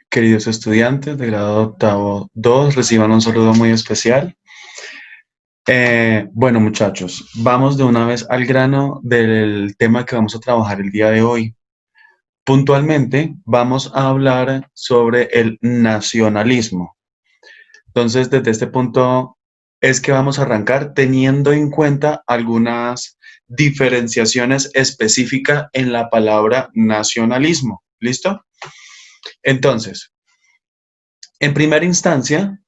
Queridos estudiantes de grado octavo 2, reciban un saludo muy especial. Bueno, muchachos, vamos de una vez al grano del tema que vamos a trabajar el día de hoy. Puntualmente, vamos a hablar sobre el nacionalismo. Entonces, desde este punto es que vamos a arrancar teniendo en cuenta algunas diferenciaciones específicas en la palabra nacionalismo. ¿Listo? Entonces, en primera instancia,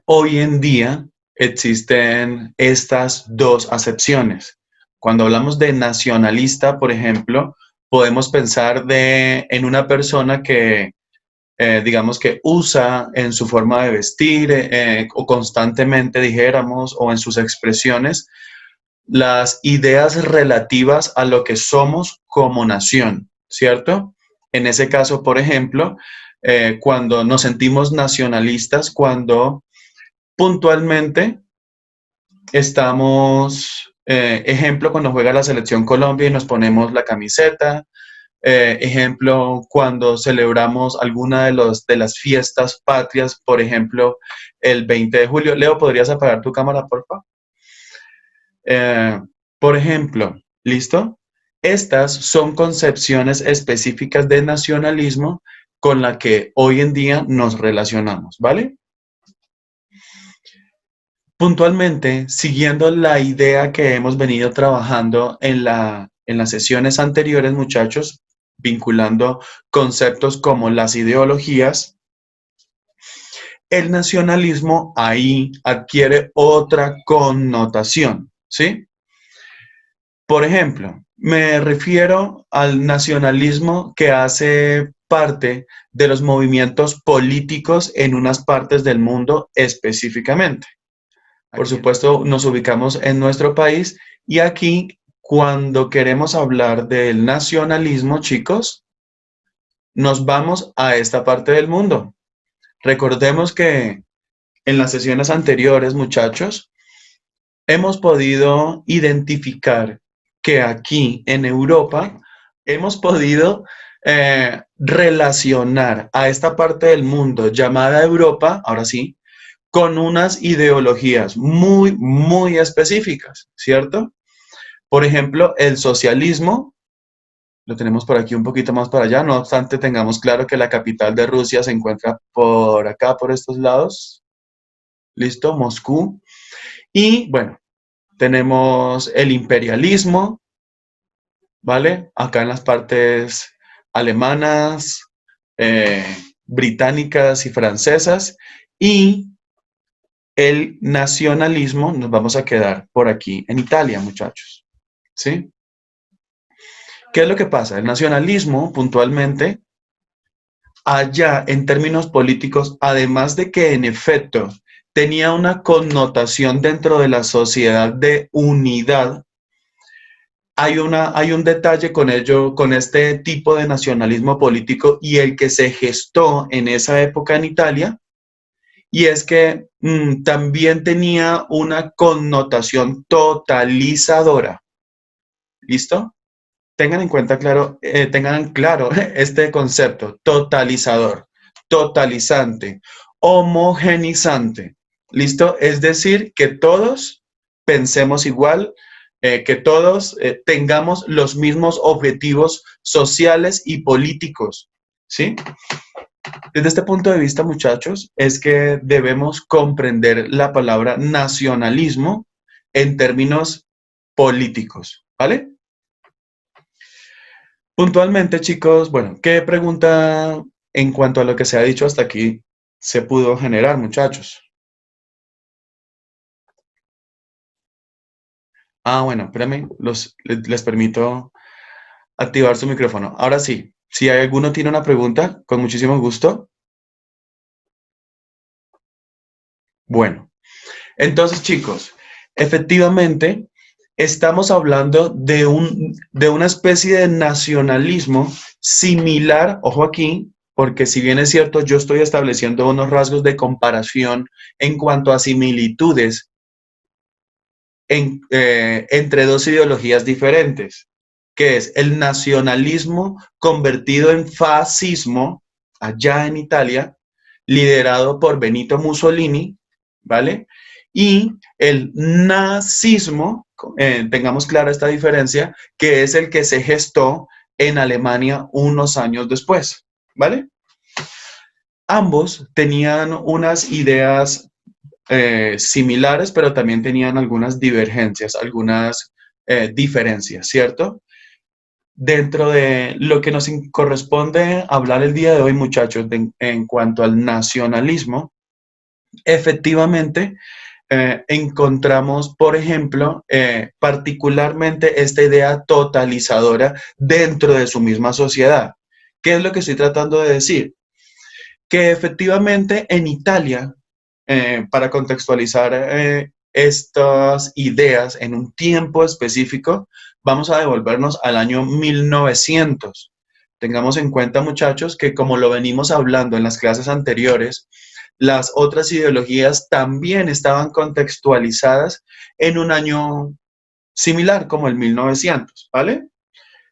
hoy en día existen estas dos acepciones. Cuando hablamos de nacionalista, por ejemplo, podemos pensar en una persona que, digamos que usa en su forma de vestir o constantemente, dijéramos, o en sus expresiones, las ideas relativas a lo que somos como nación, ¿cierto? En ese caso, por ejemplo, cuando nos sentimos nacionalistas, cuando puntualmente estamos, ejemplo, cuando juega la selección Colombia y nos ponemos la camiseta, ejemplo, cuando celebramos alguna de las fiestas patrias, por ejemplo, el 20 de julio. Leo, ¿podrías apagar tu cámara, por favor? Eh, por ejemplo, ¿listo? Estas son concepciones específicas de nacionalismo con la que hoy en día nos relacionamos, ¿vale? Puntualmente, siguiendo la idea que hemos venido trabajando en las sesiones anteriores, muchachos, vinculando conceptos como las ideologías, el nacionalismo ahí adquiere otra connotación, ¿sí? Por ejemplo, me refiero al nacionalismo que hace parte de los movimientos políticos en unas partes del mundo específicamente. Por supuesto, nos ubicamos en nuestro país y aquí, cuando queremos hablar del nacionalismo, chicos, nos vamos a esta parte del mundo. Recordemos que en las sesiones anteriores, muchachos, hemos podido identificar que aquí en Europa hemos podido relacionar a esta parte del mundo llamada Europa, ahora sí, con unas ideologías muy, muy específicas, ¿cierto? Por ejemplo, el socialismo, lo tenemos por aquí un poquito más para allá, no obstante tengamos claro que la capital de Rusia se encuentra por acá, por estos lados, ¿listo? Moscú. Y bueno, tenemos el imperialismo, ¿vale? Acá en las partes alemanas, eh, británicas y francesas. Y el nacionalismo, nos vamos a quedar por aquí en Italia, muchachos. ¿Sí? ¿Qué es lo que pasa? El nacionalismo, puntualmente, allá en términos políticos, además de que en efecto tenía una connotación dentro de la sociedad de unidad, hay un detalle con ello, con este tipo de nacionalismo político y el que se gestó en esa época en Italia, y es que también tenía una connotación totalizadora. ¿Listo? Tengan en cuenta claro, tengan claro este concepto, totalizador, totalizante, homogenizante. ¿Listo? Es decir, que todos pensemos igual, que todos tengamos los mismos objetivos sociales y políticos. ¿Sí? Desde este punto de vista, muchachos, es que debemos comprender la palabra nacionalismo en términos políticos. ¿Vale? Puntualmente, chicos, bueno, ¿qué pregunta en cuanto a lo que se ha dicho hasta aquí se pudo generar, muchachos? Ah, bueno, espérame, les permito activar su micrófono. Ahora sí, si alguno tiene una pregunta, con muchísimo gusto. Bueno, entonces, chicos, efectivamente, estamos hablando de una especie de nacionalismo similar, ojo aquí, porque si bien es cierto, yo estoy estableciendo unos rasgos de comparación en cuanto a similitudes entre dos ideologías diferentes, que es el nacionalismo convertido en fascismo, allá en Italia, liderado por Benito Mussolini, ¿vale? Y el nazismo, tengamos clara esta diferencia, que es el que se gestó en Alemania unos años después, ¿vale? Ambos tenían unas ideas similares, pero también tenían algunas divergencias, algunas diferencias, ¿cierto? Dentro de lo que nos corresponde hablar el día de hoy, muchachos, en cuanto al nacionalismo, efectivamente encontramos, por ejemplo, particularmente esta idea totalizadora dentro de su misma sociedad. ¿Qué es lo que estoy tratando de decir? Que efectivamente en Italia, para contextualizar estas ideas en un tiempo específico, vamos a devolvernos al año 1900. Tengamos en cuenta, muchachos, que como lo venimos hablando en las clases anteriores, las otras ideologías también estaban contextualizadas en un año similar como el 1900, ¿vale?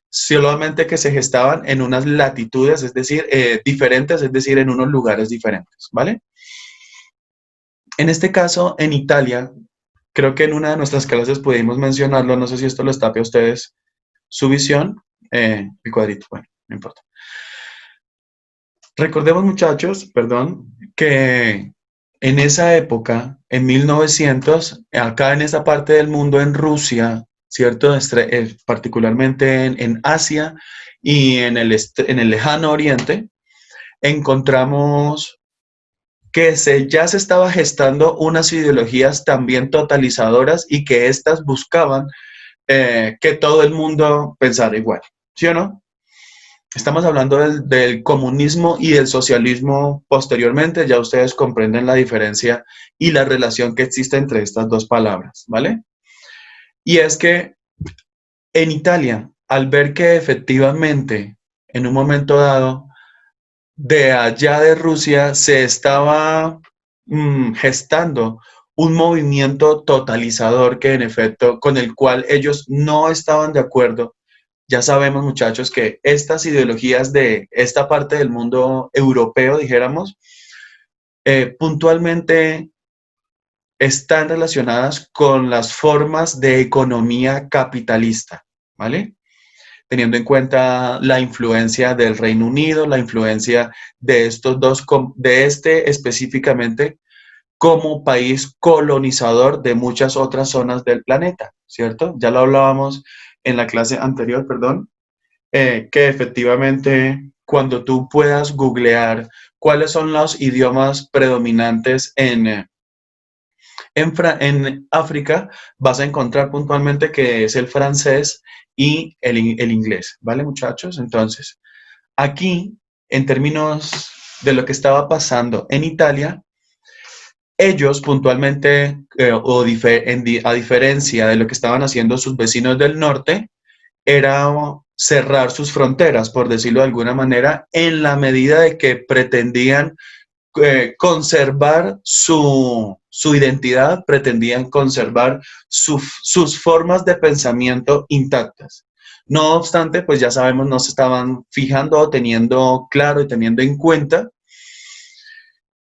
Solamente que se gestaban en unas latitudes, es decir, diferentes, es decir, en unos lugares diferentes, ¿vale? En este caso, en Italia, creo que en una de nuestras clases pudimos mencionarlo, no sé si esto lo tape a ustedes, su visión, el cuadrito, bueno, no importa. Recordemos, muchachos, perdón, que en esa época, en 1900, acá en esa parte del mundo, en Rusia, ¿cierto? Particularmente en Asia y en el lejano oriente, encontramos que ya se estaba gestando unas ideologías también totalizadoras y que éstas buscaban que todo el mundo pensara igual, ¿sí o no? Estamos hablando del comunismo y del socialismo posteriormente, ya ustedes comprenden la diferencia y la relación que existe entre estas dos palabras, ¿vale? Y es que en Italia, al ver que efectivamente en un momento dado de allá de Rusia se estaba gestando un movimiento totalizador que en efecto con el cual ellos no estaban de acuerdo. Ya sabemos, muchachos, que estas ideologías de esta parte del mundo europeo, dijéramos, puntualmente están relacionadas con las formas de economía capitalista, ¿vale? Teniendo en cuenta la influencia del Reino Unido, la influencia de estos dos, de este específicamente, como país colonizador de muchas otras zonas del planeta, ¿cierto? Ya lo hablábamos en la clase anterior, perdón, que efectivamente cuando tú puedas googlear cuáles son los idiomas predominantes en África, vas a encontrar puntualmente que es el francés y el inglés, ¿vale, muchachos? Entonces, aquí, en términos de lo que estaba pasando en Italia, ellos puntualmente, a diferencia de lo que estaban haciendo sus vecinos del norte, era cerrar sus fronteras, por decirlo de alguna manera, en la medida de que pretendían conservar su identidad, pretendían conservar sus formas de pensamiento intactas. No obstante, pues ya sabemos, no se estaban fijando o teniendo claro y teniendo en cuenta,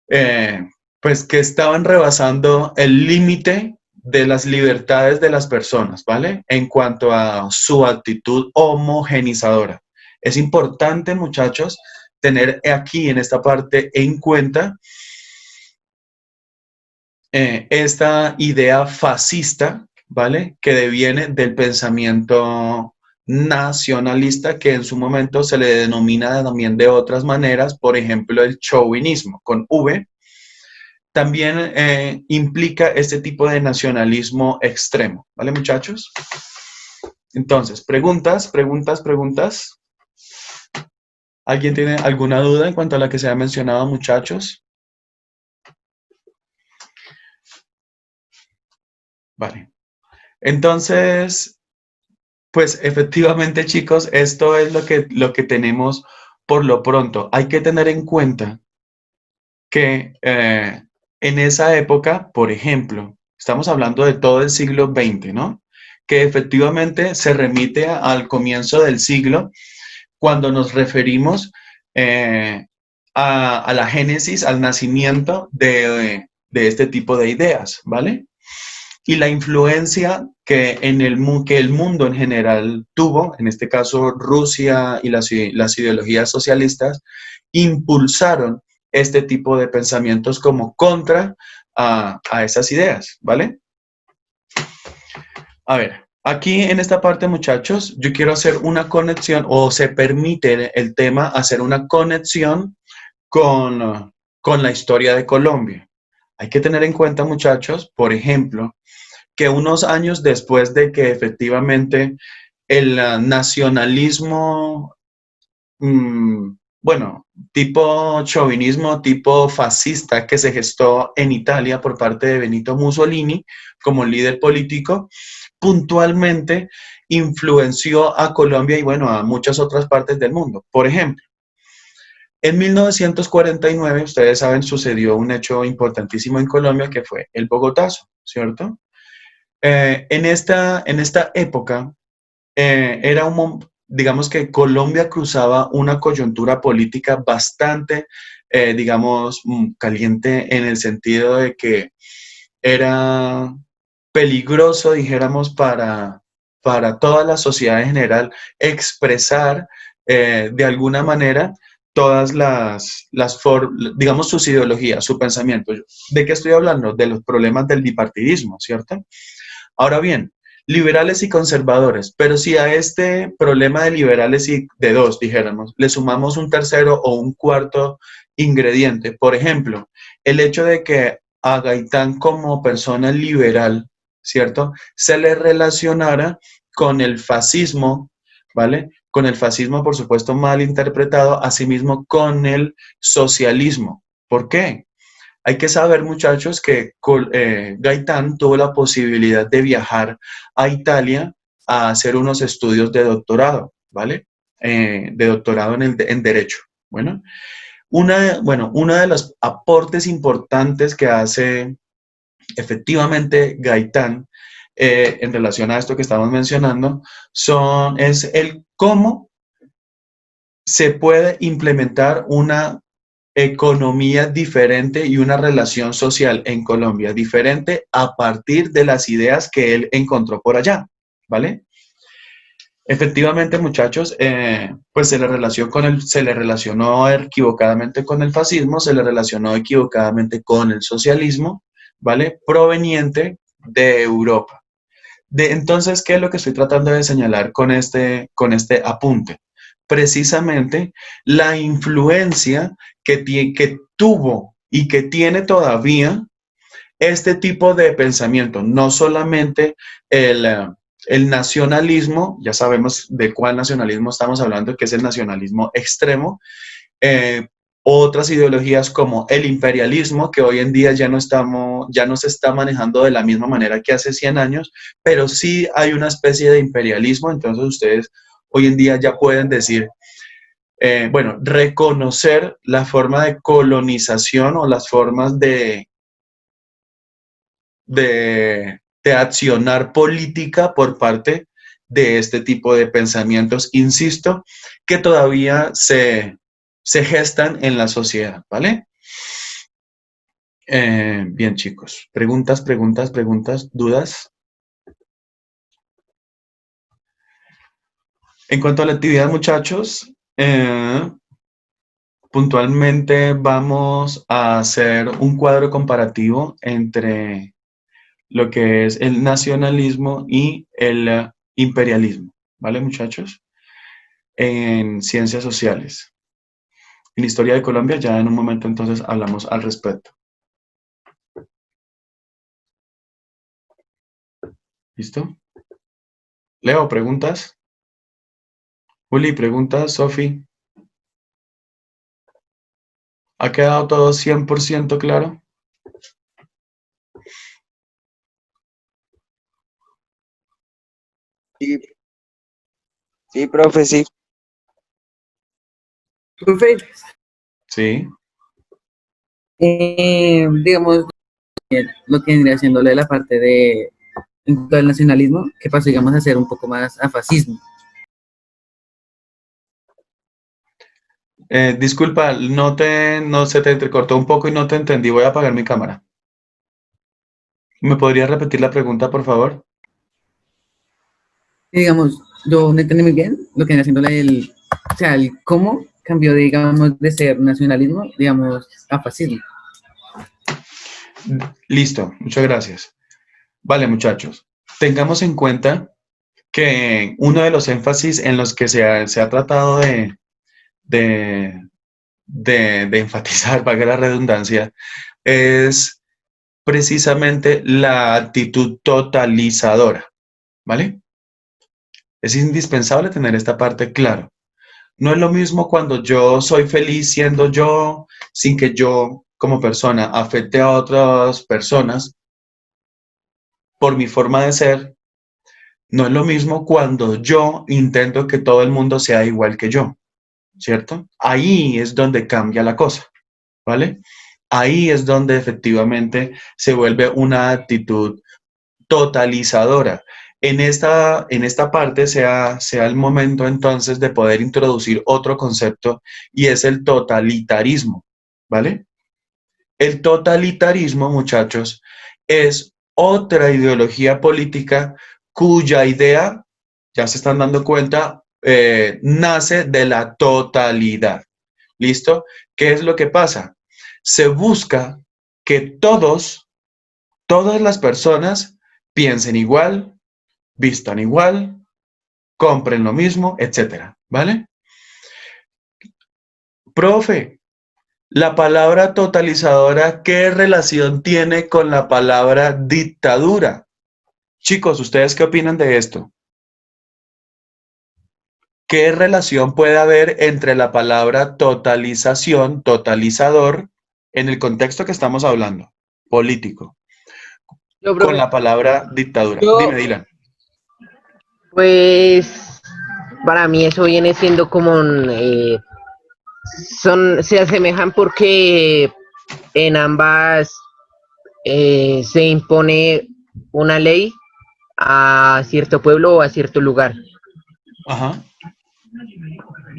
eh, pues que estaban rebasando el límite de las libertades de las personas, ¿vale? En cuanto a su actitud homogenizadora. Es importante, muchachos, tener aquí en esta parte en cuenta esta idea fascista, ¿vale? Que deviene del pensamiento nacionalista, que en su momento se le denomina también de otras maneras, por ejemplo, el chauvinismo, con V, también implica este tipo de nacionalismo extremo, ¿vale, muchachos? Entonces, preguntas. ¿Alguien tiene alguna duda en cuanto a la que se ha mencionado, muchachos? Vale. Entonces, pues efectivamente, chicos, esto es lo que tenemos por lo pronto. Hay que tener en cuenta que en esa época, por ejemplo, estamos hablando de todo el siglo XX, ¿no? Que efectivamente se remite al comienzo del siglo cuando nos referimos a la génesis, al nacimiento de este tipo de ideas, ¿vale? Y la influencia que el mundo en general tuvo, en este caso Rusia y las ideologías socialistas, impulsaron este tipo de pensamientos como contra a esas ideas, ¿vale? A ver, aquí en esta parte, muchachos, yo quiero hacer una conexión, o se permite el tema hacer una conexión con la historia de Colombia. Hay que tener en cuenta, muchachos, por ejemplo, que unos años después de que efectivamente el nacionalismo, bueno, tipo chauvinismo, tipo fascista que se gestó en Italia por parte de Benito Mussolini como líder político, puntualmente influenció a Colombia y bueno, a muchas otras partes del mundo. Por ejemplo, en 1949, ustedes saben, sucedió un hecho importantísimo en Colombia que fue el Bogotazo, ¿cierto? En esta época, digamos que Colombia cruzaba una coyuntura política bastante, digamos, caliente en el sentido de que era peligroso, dijéramos, para toda la sociedad en general expresar de alguna manera todas digamos, sus ideologías, su pensamiento. ¿De qué estoy hablando? De los problemas del bipartidismo, ¿cierto? Ahora bien, liberales y conservadores, pero si a este problema de liberales y de dos, dijéramos, le sumamos un tercero o un cuarto ingrediente, por ejemplo, el hecho de que a Gaitán como persona liberal, ¿cierto? Se le relacionara con el fascismo, ¿vale? Con el fascismo, por supuesto, mal interpretado, asimismo con el socialismo. ¿Por qué? Hay que saber, muchachos, que Gaitán tuvo la posibilidad de viajar a Italia a hacer unos estudios de doctorado, ¿vale? De doctorado en Derecho. Uno de los aportes importantes que hace efectivamente Gaitán en relación a esto que estamos mencionando es el cómo se puede implementar una economía diferente y una relación social en Colombia diferente a partir de las ideas que él encontró por allá, ¿vale? Efectivamente, muchachos, pues se le relacionó equivocadamente con el fascismo, se le relacionó equivocadamente con el socialismo, ¿vale? Proveniente de Europa. Entonces, ¿qué es lo que estoy tratando de señalar con este apunte? Precisamente la influencia que tuvo y que tiene todavía este tipo de pensamiento, no solamente el nacionalismo, ya sabemos de cuál nacionalismo estamos hablando, que es el nacionalismo extremo, eh, otras ideologías como el imperialismo, que hoy en día ya no se está manejando de la misma manera que hace 100 años, pero sí hay una especie de imperialismo, entonces ustedes hoy en día ya pueden decir, bueno, reconocer la forma de colonización o las formas de accionar política por parte de este tipo de pensamientos, insisto, que todavía se gestan en la sociedad, ¿vale? Bien, chicos. Preguntas, preguntas, preguntas, dudas. En cuanto a la actividad, muchachos, puntualmente vamos a hacer un cuadro comparativo entre lo que es el nacionalismo y el imperialismo, ¿vale, muchachos? En ciencias sociales. En historia de Colombia, ya en un momento entonces hablamos al respecto. ¿Listo? Leo, ¿preguntas? Juli, ¿preguntas? Sofi, ¿ha quedado todo 100% claro? Sí, sí, profe, sí. Profe, Sí. digamos, lo que vendría siendo la parte del nacionalismo, que pasó, digamos, a ser un poco más a fascismo. Disculpa, no se te entrecortó un poco y no te entendí. Voy a apagar mi cámara. ¿Me podrías repetir la pregunta, por favor? Digamos, yo no entendí muy bien lo que viene haciendo o sea, el cómo cambió, digamos, de ser nacionalismo, digamos, a fascismo. Listo, muchas gracias. Vale, muchachos, tengamos en cuenta que uno de los énfasis en los que se ha tratado de, de enfatizar, valga la redundancia, es precisamente la actitud totalizadora, ¿vale? Es indispensable tener esta parte clara. No es lo mismo cuando yo soy feliz siendo yo, sin que yo como persona afecte a otras personas por mi forma de ser. No es lo mismo cuando yo intento que todo el mundo sea igual que yo, ¿cierto? Ahí es donde cambia la cosa, ¿vale? Ahí es donde efectivamente se vuelve una actitud totalizadora. En esta parte sea el momento entonces de poder introducir otro concepto y es el totalitarismo, ¿vale? El totalitarismo, muchachos, es otra ideología política cuya idea, ya se están dando cuenta, nace de la totalidad. ¿Listo? ¿Qué es lo que pasa? Se busca que todas las personas piensen igual, vistan igual, compren lo mismo, etcétera, ¿vale? Profe, la palabra totalizadora, ¿qué relación tiene con la palabra dictadura? Chicos, ¿ustedes qué opinan de esto? ¿Qué relación puede haber entre la palabra totalización, totalizador, en el contexto que estamos hablando, político, Yo, con profe, la palabra dictadura? yo, Dime, Dylan. pues, para mí eso viene siendo como se asemejan porque en ambas se impone una ley a cierto pueblo o a cierto lugar. Ajá.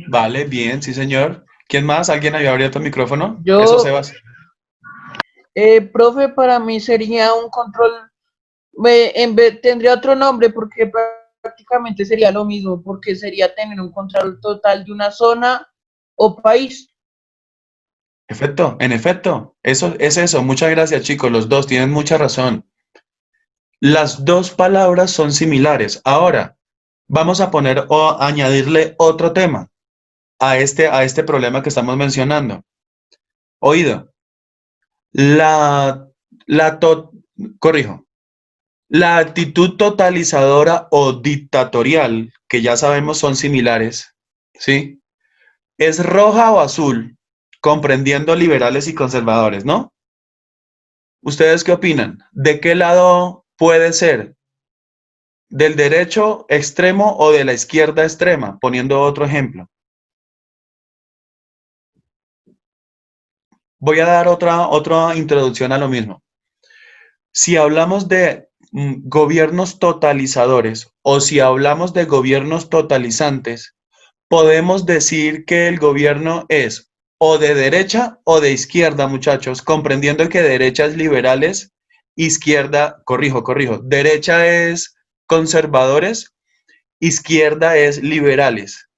Vale, bien, sí, señor. ¿Quién más? ¿Alguien había abierto el micrófono? Eso, Yo, Sebas. profe, para mí sería un control, tendría otro nombre porque prácticamente sería lo mismo, porque sería tener un control total de una zona o país. En efecto, eso es eso. Muchas gracias, chicos. Los dos tienen mucha razón. Las dos palabras son similares. Ahora, vamos a poner o añadirle otro tema a este problema que estamos mencionando. Oído, la, la to- corrijo, la actitud totalizadora o dictatorial, que ya sabemos son similares, ¿sí? ¿Es roja o azul? Comprendiendo liberales y conservadores, ¿no? ¿Ustedes qué opinan? ¿De qué lado puede ser? ¿Del derecho extremo o de la izquierda extrema? Poniendo otro ejemplo. Voy a dar otra introducción a lo mismo. Si hablamos de gobiernos totalizadores o si hablamos de gobiernos totalizantes, podemos decir que el gobierno es o de derecha o de izquierda, muchachos, comprendiendo que derecha es liberales, izquierda, corrijo, derecha es conservadores, izquierda es liberales.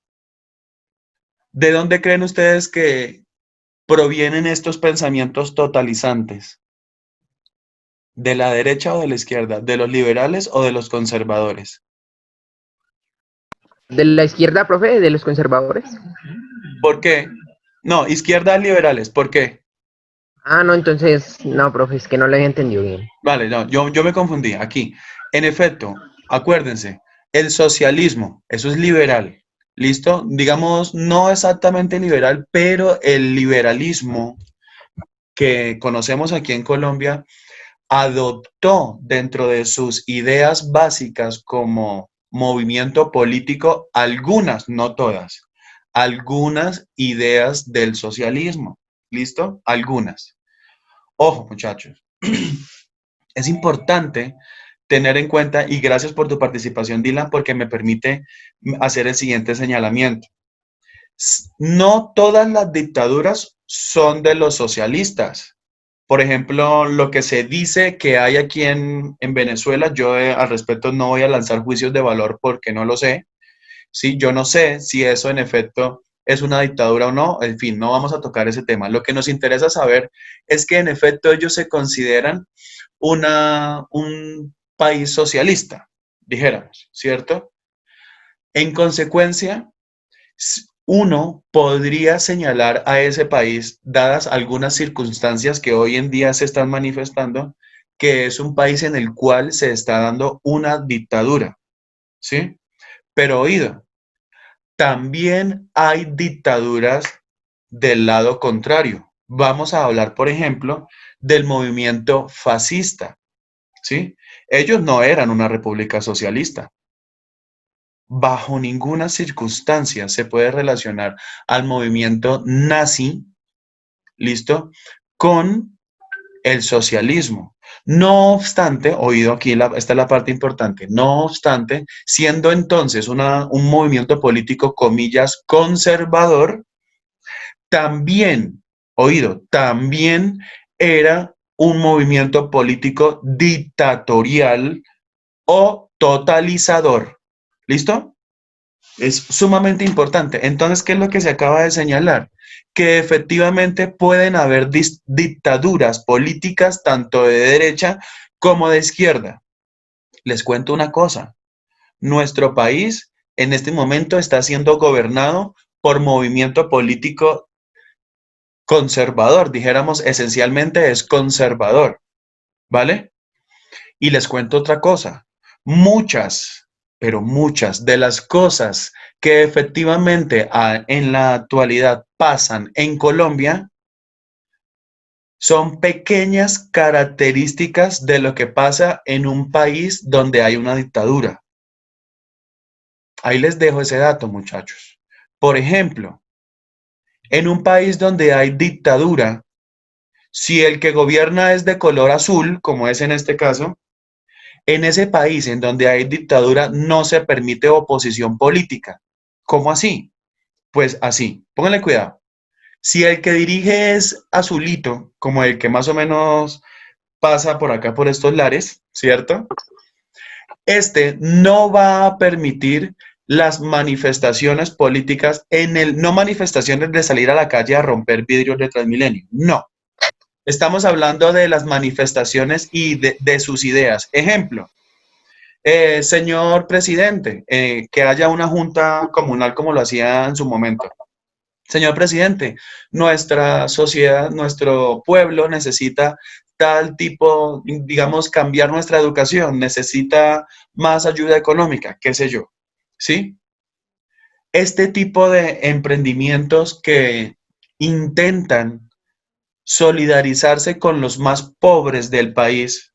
¿De dónde creen ustedes que provienen estos pensamientos totalizantes? ¿De la derecha o de la izquierda? ¿De los liberales o de los conservadores? De la izquierda, profe, de los conservadores. ¿Por qué? No, izquierda liberales. ¿Por qué? Ah, no, entonces, no, profe, es que no lo había entendido bien. Vale, no, yo me confundí aquí. En efecto, acuérdense, el socialismo, eso es liberal. ¿Listo? Digamos, no exactamente liberal, pero el liberalismo que conocemos aquí en Colombia adoptó dentro de sus ideas básicas como movimiento político algunas, no todas, algunas ideas del socialismo. ¿Listo? Algunas. Ojo, muchachos. Es importante tener en cuenta, y gracias por tu participación, Dylan, porque me permite hacer el siguiente señalamiento. No todas las dictaduras son de los socialistas. Por ejemplo, lo que se dice que hay aquí en Venezuela, yo al respecto no voy a lanzar juicios de valor porque no lo sé. Sí, yo no sé si eso en efecto es una dictadura o no. En fin, no vamos a tocar ese tema. Lo que nos interesa saber es que en efecto ellos se consideran un país socialista, dijéramos, ¿cierto? En consecuencia, uno podría señalar a ese país, dadas algunas circunstancias que hoy en día se están manifestando, que es un país en el cual se está dando una dictadura, ¿sí? Pero oído, también hay dictaduras del lado contrario. Vamos a hablar, por ejemplo, del movimiento fascista, ¿sí? Ellos no eran una república socialista. Bajo ninguna circunstancia se puede relacionar al movimiento nazi, ¿listo?, con el socialismo. No obstante, oído aquí, esta es la parte importante, no obstante, siendo entonces un movimiento político, comillas, conservador, también, oído, también era un movimiento político dictatorial o totalizador. ¿Listo? Es sumamente importante. Entonces, ¿qué es lo que se acaba de señalar? Que efectivamente pueden haber dictaduras políticas tanto de derecha como de izquierda. Les cuento una cosa. Nuestro país en este momento está siendo gobernado por movimiento político conservador. Dijéramos, esencialmente es conservador. ¿Vale? Y les cuento otra cosa. Muchas, pero muchas de las cosas que efectivamente en la actualidad pasan en Colombia son pequeñas características de lo que pasa en un país donde hay una dictadura. Ahí les dejo ese dato, muchachos. Por ejemplo, en un país donde hay dictadura, si el que gobierna es de color azul, como es en este caso, en ese país en donde hay dictadura no se permite oposición política. ¿Cómo así? Pues así, pónganle cuidado. Si el que dirige es azulito, como el que más o menos pasa por acá por estos lares, ¿cierto? Este no va a permitir las manifestaciones políticas no manifestaciones de salir a la calle a romper vidrios de Transmilenio, no. Estamos hablando de las manifestaciones y de sus ideas. Ejemplo, señor presidente, que haya una junta comunal como lo hacía en su momento. Señor presidente, nuestra sociedad, nuestro pueblo necesita tal tipo, digamos, cambiar nuestra educación, necesita más ayuda económica, qué sé yo, ¿sí? Este tipo de emprendimientos que intentan solidarizarse con los más pobres del país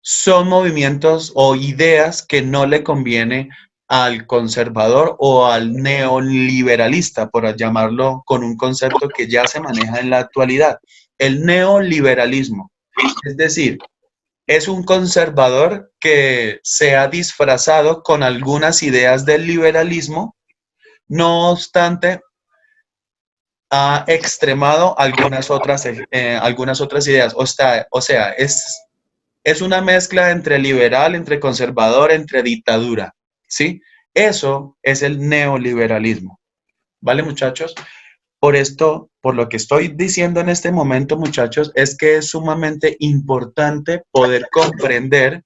son movimientos o ideas que no le conviene al conservador o al neoliberalista, por llamarlo con un concepto que ya se maneja en la actualidad, el neoliberalismo. Es decir, es un conservador que se ha disfrazado con algunas ideas del liberalismo, no obstante, ha extremado algunas otras ideas. O sea, es una mezcla entre liberal, entre conservador, entre dictadura, ¿sí? Eso es el neoliberalismo, ¿vale, muchachos? Por esto, por lo que estoy diciendo en este momento, muchachos, es que es sumamente importante poder comprender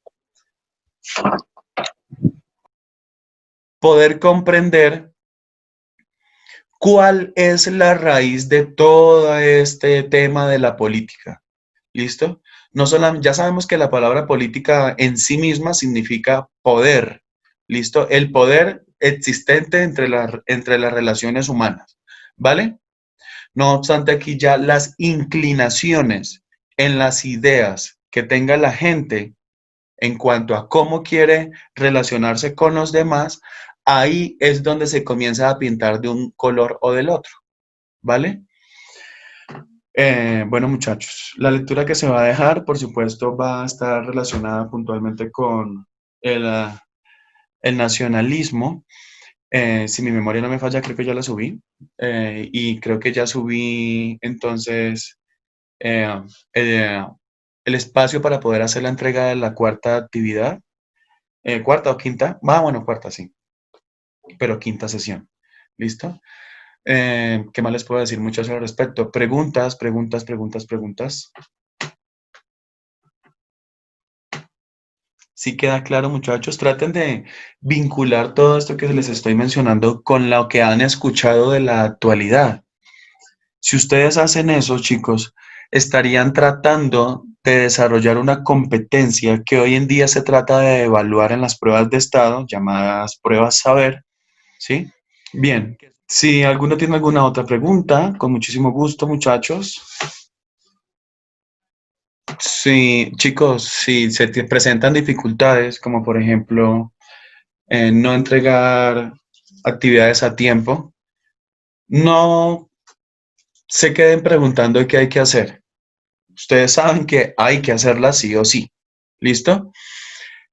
cuál es la raíz de todo este tema de la política. ¿Listo? No solamente, ya sabemos que la palabra política en sí misma significa poder. ¿Listo? El poder existente entre las relaciones humanas. ¿Vale? No obstante, aquí ya las inclinaciones en las ideas que tenga la gente en cuanto a cómo quiere relacionarse con los demás, ahí es donde se comienza a pintar de un color o del otro. ¿Vale? Bueno, muchachos, la lectura que se va a dejar, por supuesto, va a estar relacionada puntualmente con el nacionalismo Si mi memoria no me falla, creo que ya la subí. Y creo que ya subí entonces eh, eh, el espacio para poder hacer la entrega de la cuarta actividad. ¿Cuarta o quinta? Bueno, cuarta sí, pero quinta sesión. ¿Listo? ¿Qué más les puedo decir? Muchas al respecto. Preguntas, preguntas, preguntas, preguntas. Sí queda claro, muchachos. Traten de vincular todo esto que les estoy mencionando con lo que han escuchado de la actualidad. Si ustedes hacen eso, chicos, estarían tratando de desarrollar una competencia que hoy en día se trata de evaluar en las pruebas de estado, llamadas pruebas saber, ¿sí? Bien, si alguno tiene alguna otra pregunta, con muchísimo gusto, muchachos. Sí, chicos, si se te presentan dificultades, como por ejemplo no entregar actividades a tiempo, no se queden preguntando qué hay que hacer. Ustedes saben que hay que hacerlas sí o sí. ¿Listo?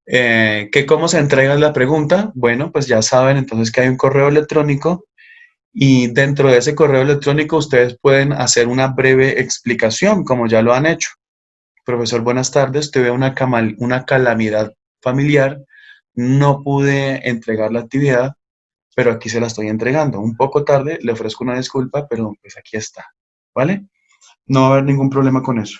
¿Que cómo se entrega la pregunta? Bueno, pues ya saben entonces que hay un correo electrónico y dentro de ese correo electrónico ustedes pueden hacer una breve explicación, como ya lo han hecho. Profesor, buenas tardes. Tuve una calamidad familiar. No pude entregar la actividad, pero aquí se la estoy entregando. Un poco tarde, le ofrezco una disculpa, pero pues aquí está. ¿Vale? No va a haber ningún problema con eso.